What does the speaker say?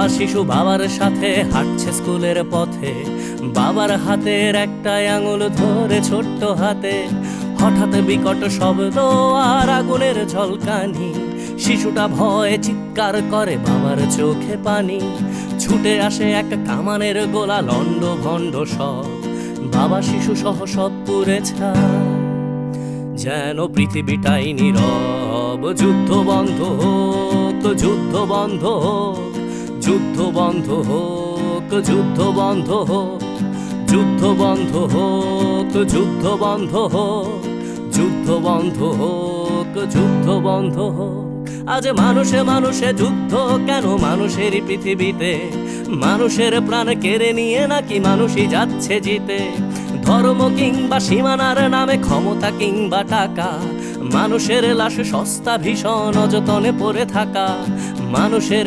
শিশু বাবার সাথে হাঁটছে স্কুলের পথে, বাবার হাতের একটা আঙুল ধরে ছোট্ট হাতে। হঠাৎ বিকট শব্দ আর আগুনের ঝলকানি, শিশুটা ভয়ে চিৎকার করে, বাবার চোখে পানি। ছুটে আসে এক কামানের গোলা, লন্ড ভন্ড সব, বাবা শিশু সহ সব পুড়ে ছাই। যেন পৃথিবীটাই নীরব, যুদ্ধ বন্ধ হোক, যুদ্ধ বন্ধ হোক, যুদ্ধ বন্ধ হোক, যুদ্ধ বন্ধ হোক, যুদ্ধ বন্ধ হোক, যুদ্ধ বন্ধ হোক, যুদ্ধ বন্ধ হোক, যুদ্ধ বন্ধ হোক। আজ মানুষে মানুষে যুদ্ধ কেন মানুষেরই পৃথিবীতে? মানুষের প্রাণ কেড়ে নিয়ে নাকি মানুষই যাচ্ছে জিতে? ধর্ম কিংবা সীমানার নামে, ক্ষমতা কিংবা টাকা, মানুষের লাশ সস্তা ভীষণ অযতনে পড়ে থাকা। মানুষের